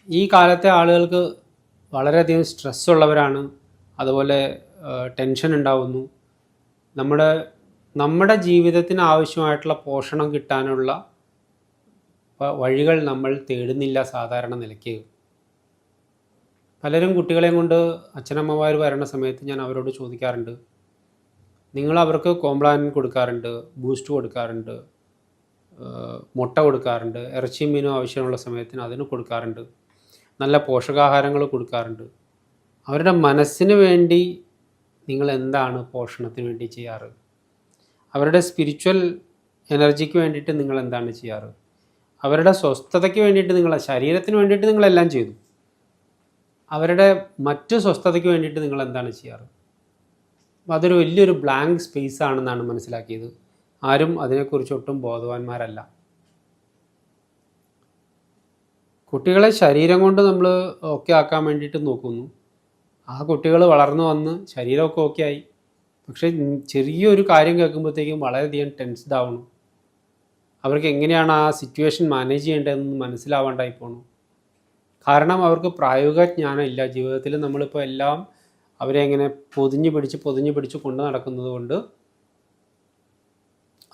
ഈ കാലത്തെ ആളുകൾക്ക് വളരെയധികം സ്ട്രെസ്സുള്ളവരാണ്. അതുപോലെ ടെൻഷൻ ഉണ്ടാവുന്നു. നമ്മുടെ നമ്മുടെ ജീവിതത്തിന് ആവശ്യമായിട്ടുള്ള പോഷണം കിട്ടാനുള്ള വഴികൾ നമ്മൾ തേടുന്നില്ല സാധാരണ നിലയ്ക്ക്. പലരും കുട്ടികളെയും കൊണ്ട് അച്ഛനമ്മമാർ വരണ സമയത്ത് ഞാൻ അവരോട് ചോദിക്കാറുണ്ട്, നിങ്ങൾ അവർക്ക് കോംപ്ലാൻ കൊടുക്കാറുണ്ട്, ബൂസ്റ്റ് കൊടുക്കാറുണ്ട്, മുട്ട കൊടുക്കാറുണ്ട്, ഇറച്ചിയും മീനും ആവശ്യമുള്ള സമയത്തിന് അതിന് കൊടുക്കാറുണ്ട്, നല്ല പോഷകാഹാരങ്ങൾ കൊടുക്കാറുണ്ട്. അവരുടെ മനസ്സിന് വേണ്ടി നിങ്ങൾ എന്താണ് പോഷണത്തിന് വേണ്ടി ചെയ്യാറ്? അവരുടെ സ്പിരിച്വൽ എനർജിക്ക് വേണ്ടിയിട്ട് നിങ്ങൾ എന്താണ് ചെയ്യാറ്? അവരുടെ സ്വസ്ഥതയ്ക്ക് വേണ്ടിയിട്ട് ശരീരത്തിന് വേണ്ടിയിട്ട് നിങ്ങളെല്ലാം ചെയ്തു. അവരുടെ മറ്റു സ്വസ്ഥതയ്ക്ക് വേണ്ടിയിട്ട് നിങ്ങൾ എന്താണ് ചെയ്യാറ്? അതൊരു വലിയൊരു ബ്ലാങ്ക് സ്പേസ് ആണെന്നാണ് മനസ്സിലാക്കിയത്. ആരും അതിനെക്കുറിച്ച് ഒട്ടും ബോധവാന്മാരല്ല. കുട്ടികളെ ശരീരം കൊണ്ട് നമ്മൾ ഓക്കെ ആക്കാൻ വേണ്ടിയിട്ട് നോക്കുന്നു. ആ കുട്ടികൾ വളർന്നു വന്ന് ശരീരമൊക്കെ ഓക്കെ ആയി. പക്ഷേ ചെറിയൊരു കാര്യം കേൾക്കുമ്പോഴത്തേക്കും വളരെയധികം ടെൻസ്ഡ് ആവണം. അവർക്ക് എങ്ങനെയാണ് ആ സിറ്റുവേഷൻ മാനേജ് ചെയ്യേണ്ടതെന്ന് മനസ്സിലാവാണ്ടായി പോകണം. കാരണം അവർക്ക് പ്രായോഗിക ജ്ഞാനം ഇല്ല. ജീവിതത്തിൽ നമ്മളിപ്പോൾ എല്ലാം അവരെ എങ്ങനെ പൊതിഞ്ഞു പിടിച്ച് കൊണ്ട് നടക്കുന്നത് കൊണ്ട്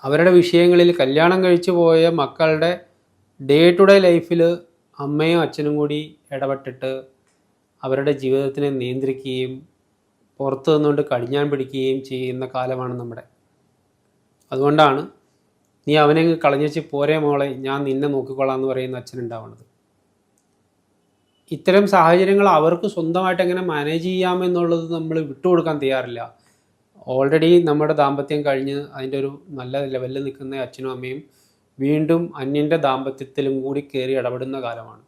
അവരുടെ വിഷയങ്ങളിൽ കല്യാണം കഴിച്ചു പോയ മക്കളുടെ ഡേ ടു ഡേ ലൈഫിൽ അമ്മയും അച്ഛനും കൂടി ഇടപെട്ടിട്ട് അവരുടെ ജീവിതത്തിനെ നിയന്ത്രിക്കുകയും പുറത്തു നിന്നുകൊണ്ട് കടിഞ്ഞാൻ പിടിക്കുകയും ചെയ്യുന്ന കാലമാണ് നമ്മുടെ. അതുകൊണ്ടാണ് നീ അവനെ കളഞ്ഞേച്ച് പോരേ മോളെ, ഞാൻ നിന്നെ നോക്കിക്കൊള്ളാം എന്ന് പറയുന്ന അച്ഛനുണ്ടാവുന്നത്. ഇത്തരം സാഹചര്യങ്ങൾ അവർക്ക് സ്വന്തമായിട്ട് എങ്ങനെ മാനേജ് ചെയ്യാമെന്നുള്ളത് നമ്മൾ വിട്ടുകൊടുക്കാൻ തയ്യാറില്ല. ഓൾറെഡി നമ്മുടെ ദാമ്പത്യം കഴിഞ്ഞ് അതിൻ്റെ ഒരു നല്ല ലെവലിൽ നിൽക്കുന്ന അച്ഛനും അമ്മയും വീണ്ടും അന്യൻ്റെ ദാമ്പത്യത്തിലും കൂടി കയറി ഇടപെടുന്ന കാലമാണ്.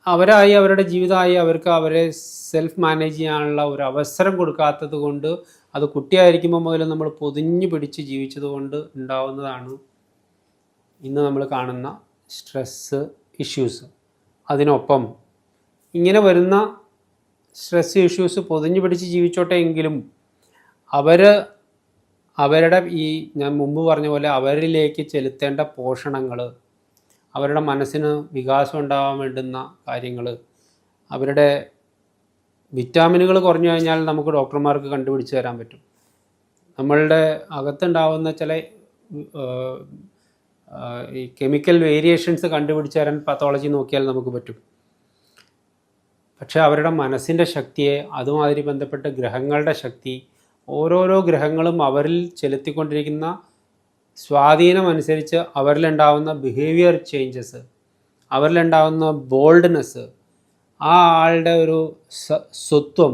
അവരുടെ ജീവിതമായി അവർക്ക് അവരെ സെൽഫ് മാനേജ് ചെയ്യാനുള്ള ഒരു അവസരം കൊടുക്കാത്തത് കൊണ്ട്, അത് കുട്ടിയായിരിക്കുമ്പോൾ മുതൽ നമ്മൾ പൊതിഞ്ഞു പിടിച്ച് ജീവിച്ചത് കൊണ്ട് ഉണ്ടാവുന്നതാണ് ഇന്ന് നമ്മൾ കാണുന്ന സ്ട്രെസ്സ് ഇഷ്യൂസ്. അതിനൊപ്പം ഇങ്ങനെ വരുന്ന സ്ട്രെസ് ഇഷ്യൂസ് പൊതിഞ്ഞു പിടിച്ച് ജീവിച്ചോട്ടെ എങ്കിലും അവരുടെ ഈ ഞാൻ മുമ്പ് പറഞ്ഞ പോലെ അവരിലേക്ക് ചെലുത്തേണ്ട പോഷണങ്ങൾ, അവരുടെ മനസ്സിന് വികാസം ഉണ്ടാകാൻ വേണ്ടുന്ന കാര്യങ്ങൾ, അവരുടെ വിറ്റാമിനുകൾ കുറഞ്ഞു കഴിഞ്ഞാൽ നമുക്ക് ഡോക്ടർമാർക്ക് കണ്ടുപിടിച്ച് തരാൻ പറ്റും. നമ്മളുടെ അകത്തുണ്ടാവുന്ന ചില ഈ കെമിക്കൽ വേരിയേഷൻസ് കണ്ടുപിടിച്ച് തരാൻ പത്തോളജി നോക്കിയാൽ നമുക്ക് പറ്റും. പക്ഷേ അവരുടെ മനസ്സിൻ്റെ ശക്തിയെ, അതുമാതിരി ബന്ധപ്പെട്ട ഗ്രഹങ്ങളുടെ ശക്തി, ഓരോരോ ഗ്രഹങ്ങളും അവരിൽ ചെലുത്തിക്കൊണ്ടിരിക്കുന്ന സ്വാധീനമനുസരിച്ച് അവരിലുണ്ടാവുന്ന ബിഹേവിയർ ചേഞ്ചസ്, അവരിലുണ്ടാവുന്ന ബോൾഡ്നെസ്, ആ ആളുടെ ഒരു സ്വത്വം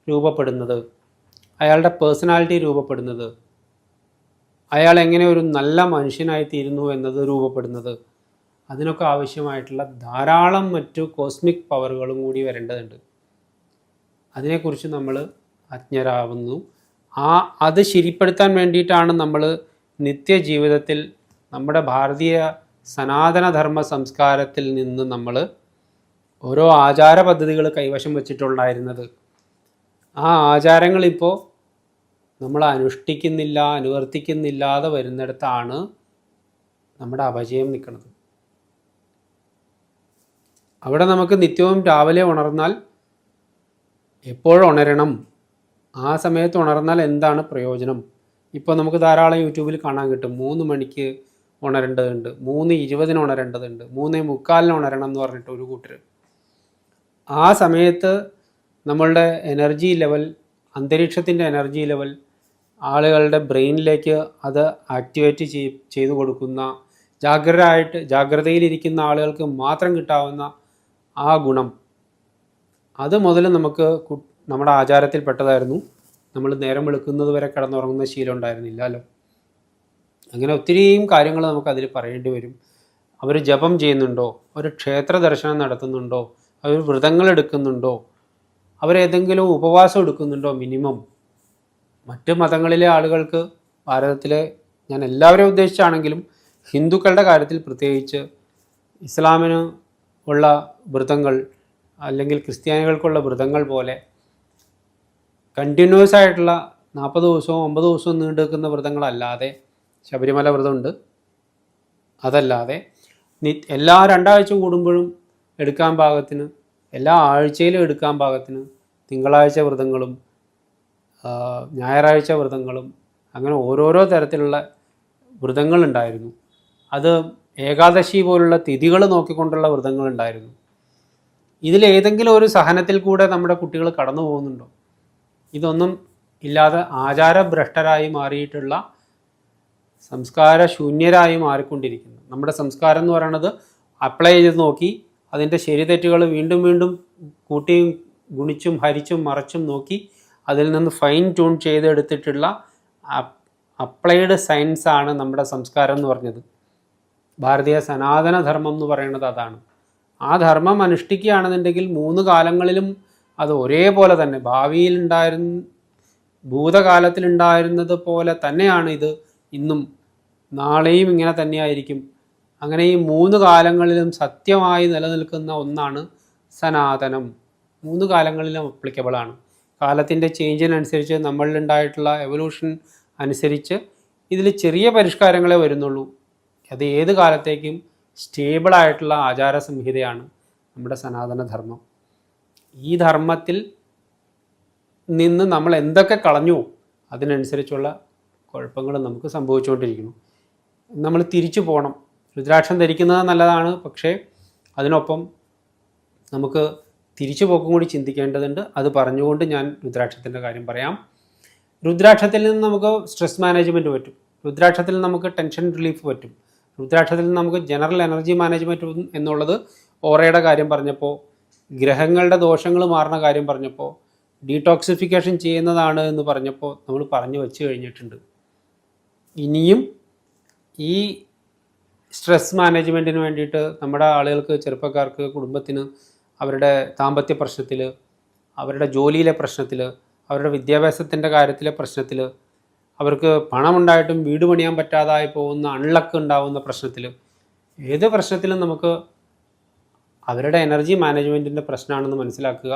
രൂപപ്പെടുന്നത്, അയാളുടെ പേഴ്സണാലിറ്റി രൂപപ്പെടുന്നത്, അയാൾ എങ്ങനെ ഒരു നല്ല മനുഷ്യനായിത്തീരുന്നു എന്നത് രൂപപ്പെടുന്നത്, അതിനൊക്കെ ആവശ്യമായിട്ടുള്ള ധാരാളം മറ്റു കോസ്മിക് പവറുകളും കൂടി വരേണ്ടതുണ്ട്. അതിനെക്കുറിച്ച് നമ്മൾ അജ്ഞരാകുന്നു. അത് ശരിപ്പെടുത്താൻ വേണ്ടിയിട്ടാണ് നമ്മൾ നിത്യജീവിതത്തിൽ നമ്മുടെ ഭാരതീയ സനാതനധർമ്മ സംസ്കാരത്തിൽ നിന്ന് നമ്മൾ ഓരോ ആചാര പദ്ധതികൾ കൈവശം വച്ചിട്ടുണ്ടായിരുന്നത്. ആ ആചാരങ്ങളിപ്പോൾ നമ്മൾ അനുഷ്ഠിക്കുന്നില്ല, അനുവർത്തിക്കുന്നില്ലാതെ വരുന്നിടത്താണ് നമ്മുടെ അപജയം നിൽക്കുന്നത്. അവിടെ നമുക്ക് നിത്യവും രാവിലെ ഉണർന്നാൽ എപ്പോഴും ഉണരണം, ആ സമയത്ത് ഉണർന്നാൽ എന്താണ് പ്രയോജനം? ഇപ്പോൾ നമുക്ക് ധാരാളം യൂട്യൂബിൽ കാണാൻ കിട്ടും. 3 മണിക്ക് ഉണരേണ്ടതുണ്ട്, 3:20 ഉണരേണ്ടതുണ്ട്, 3:45 ഉണരണം എന്ന് പറഞ്ഞിട്ട് ഒരു കൂട്ടർ. ആ സമയത്ത് നമ്മളുടെ എനർജി ലെവൽ, അന്തരീക്ഷത്തിൻ്റെ എനർജി ലെവൽ ആളുകളുടെ ബ്രെയിനിലേക്ക് അത് ആക്ടിവേറ്റ് ചെയ്തു കൊടുക്കുന്ന, ജാഗ്രതയിലിരിക്കുന്ന ആളുകൾക്ക് മാത്രം കിട്ടാവുന്ന ആ ഗുണം, അത് മുതൽ നമുക്ക് നമ്മുടെ ആചാരത്തിൽപ്പെട്ടതായിരുന്നു. നമ്മൾ നേരം വെളുക്കുന്നത് വരെ കിടന്നുറങ്ങുന്ന ശീലം ഉണ്ടായിരുന്നില്ലല്ലോ. അങ്ങനെ ഒത്തിരിയും കാര്യങ്ങൾ നമുക്കതിൽ പറയേണ്ടി വരും. അവർ ജപം ചെയ്യുന്നുണ്ടോ, അവർ ക്ഷേത്ര ദർശനം നടത്തുന്നുണ്ടോ, അവർ വ്രതങ്ങൾ എടുക്കുന്നുണ്ടോ, അവരേതെങ്കിലും ഉപവാസം എടുക്കുന്നുണ്ടോ മിനിമം. മറ്റ് മതങ്ങളിലെ ആളുകൾക്ക്, ഭാരതത്തിലെ, ഞാൻ എല്ലാവരെയും ഉദ്ദേശിച്ചാണെങ്കിലും ഹിന്ദുക്കളുടെ കാര്യത്തിൽ പ്രത്യേകിച്ച്, ഇസ്ലാമിന് ഉള്ള വ്രതങ്ങൾ അല്ലെങ്കിൽ ക്രിസ്ത്യാനികൾക്കുള്ള വ്രതങ്ങൾ പോലെ കണ്ടിന്യൂസ് ആയിട്ടുള്ള 40 ദിവസവും 50 ദിവസവും നീണ്ടു നിൽക്കുന്ന വ്രതങ്ങളല്ലാതെ, ശബരിമല വ്രതമുണ്ട്, അതല്ലാതെ എല്ലാ 2 ആഴ്ച കൂടുമ്പോഴും എടുക്കാൻ പാകത്തിന്, എല്ലാ ആഴ്ചയിലും എടുക്കാൻ പാകത്തിന് തിങ്കളാഴ്ച വ്രതങ്ങളും ഞായറാഴ്ച വ്രതങ്ങളും അങ്ങനെ ഓരോരോ തരത്തിലുള്ള വ്രതങ്ങളുണ്ടായിരുന്നു. അത് ഏകാദശി പോലുള്ള തിഥികൾ നോക്കിക്കൊണ്ടുള്ള വ്രതങ്ങളുണ്ടായിരുന്നു. ഇതിലേതെങ്കിലും ഒരു സഹനത്തിൽ കൂടെ നമ്മുടെ കുട്ടികൾ കടന്നു പോകുന്നുണ്ടോ? ഇതൊന്നും ഇല്ലാതെ ആചാരഭ്രഷ്ടരായി മാറിയിട്ടുള്ള, സംസ്കാര ശൂന്യരായി മാറിക്കൊണ്ടിരിക്കുന്നു. നമ്മുടെ സംസ്കാരം എന്ന് പറയുന്നത് അപ്ലൈ ചെയ്ത് നോക്കി അതിൻ്റെ ശരി തെറ്റുകൾ വീണ്ടും വീണ്ടും കൂട്ടിയും ഗുണിച്ചും ഹരിച്ചും മറച്ചും നോക്കി അതിൽ നിന്ന് ഫൈൻ ട്യൂൺ ചെയ്തെടുത്തിട്ടുള്ള അപ്ലൈഡ് സയൻസാണ് നമ്മുടെ സംസ്കാരം എന്ന് പറഞ്ഞത്. ഭാരതീയ സനാതന ധർമ്മം എന്ന് പറയുന്നത് അതാണ്. ആ ധർമ്മം അനുഷ്ഠിക്കുകയാണെന്നുണ്ടെങ്കിൽ 3 കാലങ്ങളിലും അത് ഒരേപോലെ തന്നെ, ഭൂതകാലത്തിലുണ്ടായിരുന്നത് പോലെ തന്നെയാണ് ഇത് ഇന്നും, നാളെയും ഇങ്ങനെ തന്നെയായിരിക്കും. അങ്ങനെ ഈ 3 കാലങ്ങളിലും സത്യമായി നിലനിൽക്കുന്ന ഒന്നാണ് സനാതനം. 3 കാലങ്ങളിലും അപ്ലിക്കബിളാണ്. കാലത്തിൻ്റെ ചേഞ്ചിനനുസരിച്ച് നമ്മളിലുണ്ടായിട്ടുള്ള എവല്യൂഷൻ അനുസരിച്ച് ഇതിൽ ചെറിയ പരിഷ്കാരങ്ങളെ വരുന്നുള്ളൂ. അത് ഏത് കാലത്തേക്കും സ്റ്റേബിളായിട്ടുള്ള ആചാര സംഹിതയാണ് നമ്മുടെ സനാതനധർമ്മം. ഈ ധർമ്മത്തിൽ നിന്ന് നമ്മൾ എന്തൊക്കെ കളഞ്ഞു അതിനനുസരിച്ചുള്ള കുഴപ്പങ്ങൾ നമുക്ക് സംഭവിച്ചുകൊണ്ടിരിക്കുന്നു. നമ്മൾ തിരിച്ചു പോകണം. രുദ്രാക്ഷം ധരിക്കുന്നത് നല്ലതാണ്, പക്ഷേ അതിനൊപ്പം നമുക്ക് തിരിച്ചു പോക്കും കൂടി ചിന്തിക്കേണ്ടതുണ്ട്. അത് പറഞ്ഞുകൊണ്ട് ഞാൻ രുദ്രാക്ഷത്തിൻ്റെ കാര്യം പറയാം. രുദ്രാക്ഷത്തിൽ നിന്ന് നമുക്ക് സ്ട്രെസ് മാനേജ്മെൻറ്റ് പറ്റും. രുദ്രാക്ഷത്തിൽ നമുക്ക് ടെൻഷൻ റിലീഫ് പറ്റും. രുദ്രാക്ഷത്തിൽ നിന്ന് നമുക്ക് ജനറൽ എനർജി മാനേജ്മെൻറ്റ് എന്നുള്ളത് ഓറയുടെ കാര്യം പറഞ്ഞപ്പോൾ, ഗ്രഹങ്ങളുടെ ദോഷങ്ങൾ മാറുന്ന കാര്യം പറഞ്ഞപ്പോൾ, ഡീടോക്സിഫിക്കേഷൻ ചെയ്യുന്നതാണ് എന്ന് പറഞ്ഞപ്പോൾ നമ്മൾ പറഞ്ഞു വെച്ച് കഴിഞ്ഞിട്ടുണ്ട്. ഇനിയും ഈ സ്ട്രെസ് മാനേജ്മെൻറ്റിന് വേണ്ടിയിട്ട് നമ്മുടെ ആളുകൾക്ക്, ചെറുപ്പക്കാർക്ക്, കുടുംബത്തിന് അവരുടെ ദാമ്പത്യ പ്രശ്നത്തിൽ, അവരുടെ ജോലിയിലെ പ്രശ്നത്തിൽ, അവരുടെ വിദ്യാഭ്യാസത്തിൻ്റെ കാര്യത്തിലെ പ്രശ്നത്തിൽ, അവർക്ക് പണമുണ്ടായിട്ടും വീട് പണിയാൻ പറ്റാതായി പോകുന്ന അൺലക്ക് ഉണ്ടാവുന്ന പ്രശ്നത്തിൽ, ഏത് പ്രശ്നത്തിലും നമുക്ക് അവരുടെ എനർജി മാനേജ്മെൻറ്റിൻ്റെ പ്രശ്നമാണെന്ന് മനസ്സിലാക്കുക.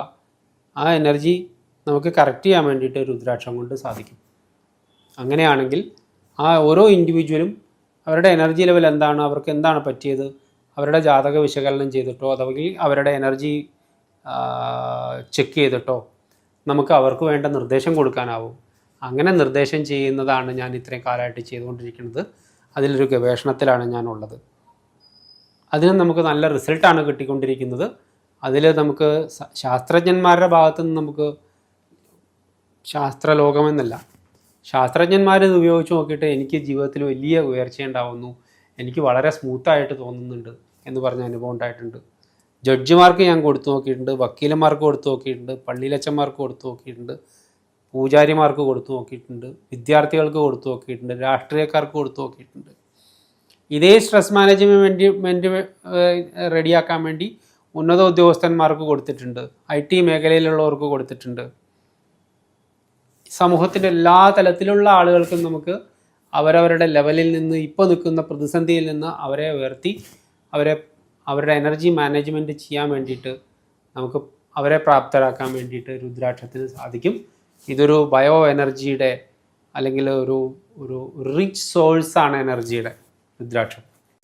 ആ എനർജി നമുക്ക് കറക്റ്റ് ചെയ്യാൻ വേണ്ടിയിട്ട് രുദ്രാക്ഷം കൊണ്ട് സാധിക്കും. അങ്ങനെയാണെങ്കിൽ ആ ഓരോ ഇൻഡിവിജ്വലും അവരുടെ എനർജി ലെവൽ എന്താണ്, അവർക്ക് എന്താണ് പറ്റിയത്, അവരുടെ ജാതക വിശകലനം ചെയ്തിട്ടോ അല്ലെങ്കിൽ അവരുടെ എനർജി ചെക്ക് ചെയ്തിട്ടോ നമുക്ക് അവർക്ക് വേണ്ട നിർദ്ദേശം കൊടുക്കാനാവും. അങ്ങനെ നിർദ്ദേശം ചെയ്യുന്നതാണ് ഞാൻ ഇത്രയും കാലമായിട്ട് ചെയ്തുകൊണ്ടിരിക്കുന്നത്. അതിലൊരു ഗവേഷണത്തിലാണ് ഞാനുള്ളത്. അതിന് നമുക്ക് നല്ല റിസൾട്ടാണ് കിട്ടിക്കൊണ്ടിരിക്കുന്നത്. അതിൽ നമുക്ക് ശാസ്ത്രജ്ഞന്മാരുടെ ഭാഗത്തു നിന്ന് നമുക്ക്, ശാസ്ത്രലോകമെന്നല്ല, ശാസ്ത്രജ്ഞന്മാർ ഇത് ഉപയോഗിച്ച് നോക്കിയിട്ട് എനിക്ക് ജീവിതത്തിൽ വലിയ ഉയർച്ചയുണ്ടാവുന്നു, എനിക്ക് വളരെ സ്മൂത്തായിട്ട് തോന്നുന്നുണ്ട് എന്ന് പറഞ്ഞ അനുഭവം ഉണ്ടായിട്ടുണ്ട്. ജഡ്ജിമാർക്ക് ഞാൻ കൊടുത്തു നോക്കിയിട്ടുണ്ട്, വക്കീലന്മാർക്ക് കൊടുത്തു നോക്കിയിട്ടുണ്ട്, പള്ളിയിലച്ചന്മാർക്ക് കൊടുത്തു നോക്കിയിട്ടുണ്ട്, പൂജാരിമാർക്ക് കൊടുത്തു നോക്കിയിട്ടുണ്ട്, വിദ്യാർത്ഥികൾക്ക് കൊടുത്തു നോക്കിയിട്ടുണ്ട്, രാഷ്ട്രീയക്കാർക്ക് കൊടുത്തു നോക്കിയിട്ടുണ്ട്. ഇതേ സ്ട്രെസ് മാനേജ്മെൻറ്റ് റെഡിയാക്കാൻ വേണ്ടി ഉന്നത ഉദ്യോഗസ്ഥന്മാർക്ക് കൊടുത്തിട്ടുണ്ട്, IT മേഖലയിലുള്ളവർക്ക് കൊടുത്തിട്ടുണ്ട്. സമൂഹത്തിൻ്റെ എല്ലാ തലത്തിലുള്ള ആളുകൾക്കും നമുക്ക് അവരവരുടെ ലെവലിൽ നിന്ന്, ഇപ്പോൾ നിൽക്കുന്ന പ്രതിസന്ധിയിൽ നിന്ന് അവരെ ഉയർത്തി അവരുടെ എനർജി മാനേജ്മെൻറ്റ് ചെയ്യാൻ വേണ്ടിയിട്ട് നമുക്ക് അവരെ പ്രാപ്തരാക്കാൻ വേണ്ടിയിട്ട് രുദ്രാക്ഷത്തിന് സാധിക്കും. ഇതൊരു ബയോ എനർജിയുടെ അല്ലെങ്കിൽ ഒരു റിച്ച് സോഴ്സാണ് എനർജിയുടെ രുദ്രാക്ഷം.